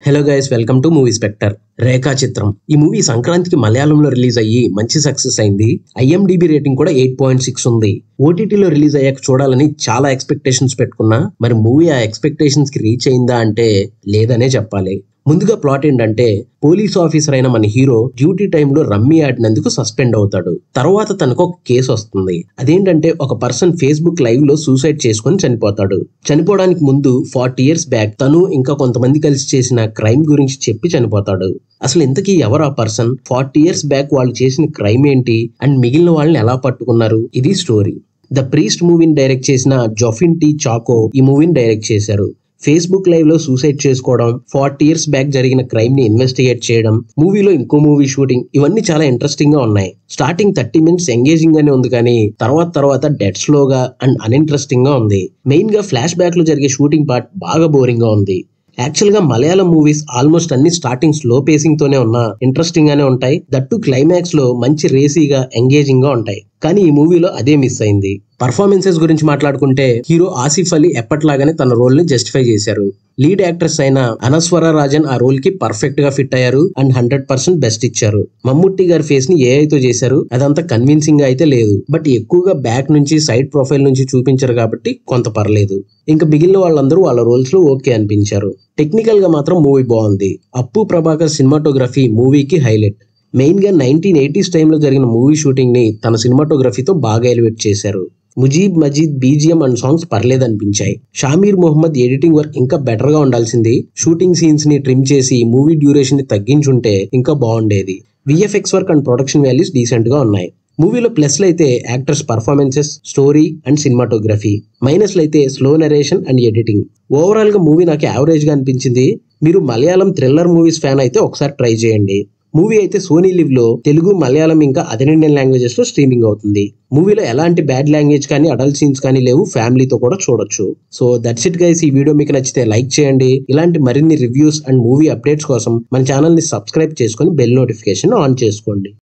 Hello guys, welcome to movie Spectre. Rekhachithram ఈ movie సంక్రాంతికి మలయాళంలో రిలీజ్ అయ్యి మంచి సక్సెస్ అయింది. IMDb రేటింగ్ కూడా 8.6 ఉంది. OTTలో రిలీజ్ అయ్యాక చూడాలని చాలా ఎక్స్పెక్టేషన్స్ పెట్టుకున్నా, మరి మూవీ ఆ ఎక్స్పెక్టేషన్స్ కి రీచ్ అయిందా అంటే లేదనే చెప్పాలి. ముందుగా ప్లాట్ ఏంటంటే, పోలీస్ ఆఫీసర్ అయిన మన హీరో డ్యూటీ టైంలో రమ్మీ ఆడినందుకు సస్పెండ్ అవుతాడు. తర్వాత తనకు ఒక కేసు వస్తుంది. అదేంటంటే, ఒక పర్సన్ ఫేస్బుక్ లైవ్ లో సూసైడ్ చేసుకొని చనిపోతాడు. చనిపోవడానికి ముందు 40 years బ్యాక్ తను ఇంకా కొంతమంది కలిసి చేసిన క్రైమ్ గురించి చెప్పి చనిపోతాడు. అసలు ఇంతకీ ఎవరు ఆ పర్సన్, 40 years బ్యాక్ వాళ్ళు చేసిన క్రైమ్ ఏంటి, అండ్ మిగిలిన వాళ్ళని ఎలా పట్టుకున్నారు, ఇది స్టోరీ. ద ప్రీస్ట్ మూవీని డైరెక్ట్ చేసిన జోఫిన్ టీ చాకో ఈ మూవీని డైరెక్ట్ చేశారు. ఫేస్బుక్ లైవ్ లో సూసైడ్ చేసుకోవడం, 40 years బ్యాక్ జరిగిన క్రైమ్ ని ఇన్వెస్టిగేట్ చేయడం, మూవీలో ఇంకో మూవీ షూటింగ్, ఇవన్నీ చాలా ఇంట్రెస్టింగ్ గా ఉన్నాయి. స్టార్టింగ్ 30 minutes ఎంగేజింగ్ గానే ఉంది, కానీ తర్వాత డెడ్ స్లోగా అండ్ అన్ఇంట్రెస్టింగ్ గా ఉంది. మెయిన్ గా ఫ్లాష్ బ్యాక్ లో జరిగే షూటింగ్ పార్ట్ బాగా బోరింగ్ గా ఉంది. యాక్చువల్ గా మలయాళం మూవీస్ ఆల్మోస్ట్ అన్ని స్టార్టింగ్ స్లో పేసింగ్ తోనే ఉన్నా ఇంట్రెస్టింగ్ గానే ఉంటాయి. దట్టు క్లైమాక్స్ లో మంచి రేసీగా ఎంగేజింగ్ గా ఉంటాయి. కానీ ఈ మూవీలో అదే మిస్ అయింది. పర్ఫార్మెన్సెస్ గురించి మాట్లాడుకుంటే, హీరో ఆసిఫ్ అలీ ఎప్పట్లాగానే తన రోల్ ని జస్టిఫై చేశారు. లీడ్ యాక్ట్రెస్ అయిన అనస్వర రాజన్ ఆ రోల్ కి పర్ఫెక్ట్ గా ఫిట్ అయ్యారు అండ్ 100% బెస్ట్ ఇచ్చారు. మమ్ముట్టి గారి ఫేస్ ని AI తో చేశారు. అదంతా కన్విన్సింగ్ గా అయితే లేదు, బట్ ఎక్కువగా బ్యాక్ నుంచి సైడ్ ప్రొఫైల్ నుంచి చూపించారు కాబట్టి కొంత పర్లేదు. ఇంకా మిగిలిన వాళ్ళందరూ వాళ్ళ రోల్స్ లో ఓకే అనిపించారు. టెక్నికల్ గా మాత్రం మూవీ బాగుంది. అప్పు ప్రభాకర్ సినిమాటోగ్రఫీ మూవీకి హైలైట్. మెయిన్ గా 1980s టైంలో జరిగిన మూవీ షూటింగ్ ని తన సినిమాటోగ్రఫీతో బాగా ఎలివేట్ చేశారు. Mujeeb Majeed BGM and songs పర్లేదు అనిపించాయి. షామీర్ మొహమ్మద్ ఎడిటింగ్ వర్క్ ఇంకా బెటర్ గా ఉండాల్సింది. షూటింగ్ సీన్స్ ని ట్రిమ్ చేసి మూవీ డ్యూరేషన్ ని తగ్గించుంటే ఇంకా బాగుండేది. VFX work and production values decent గా ఉన్నాయి. మూవీలో ప్లస్లు అయితే actors performances, story and cinematography. మైనస్లు అయితే slow narration and editing. Overall గా మూవీ నాకు యావరేజ్ గా అనిపించింది. మీరు మలయాళం థ్రిల్లర్ మూవీస్ ఫ్యాన్ అయితే ఒకసారి ట్రై చేయండి. మూవీ అయితే సోనీ లివ్ లో తెలుగు, మలయాళం ఇంకా అదర్ ఇండియన్ లాంగ్వేజెస్ లో స్ట్రీమింగ్ అవుతుంది. మూవీలో ఎలాంటి బ్యాడ్ లాంగ్వేజ్ కానీ అడల్ట్ సీన్స్ కానీ లేవు. ఫ్యామిలీతో కూడా చూడొచ్చు. So that's it guys. ఈ వీడియో మీకు నచ్చితే లైక్ చేయండి. ఇలాంటి మరిన్ని రివ్యూస్ అండ్ మూవీ అప్డేట్స్ కోసం మన ఛానల్ ని సబ్స్క్రైబ్ చేసుకొని బెల్ నోటిఫికేషన్ ఆన్ చేసుకోండి.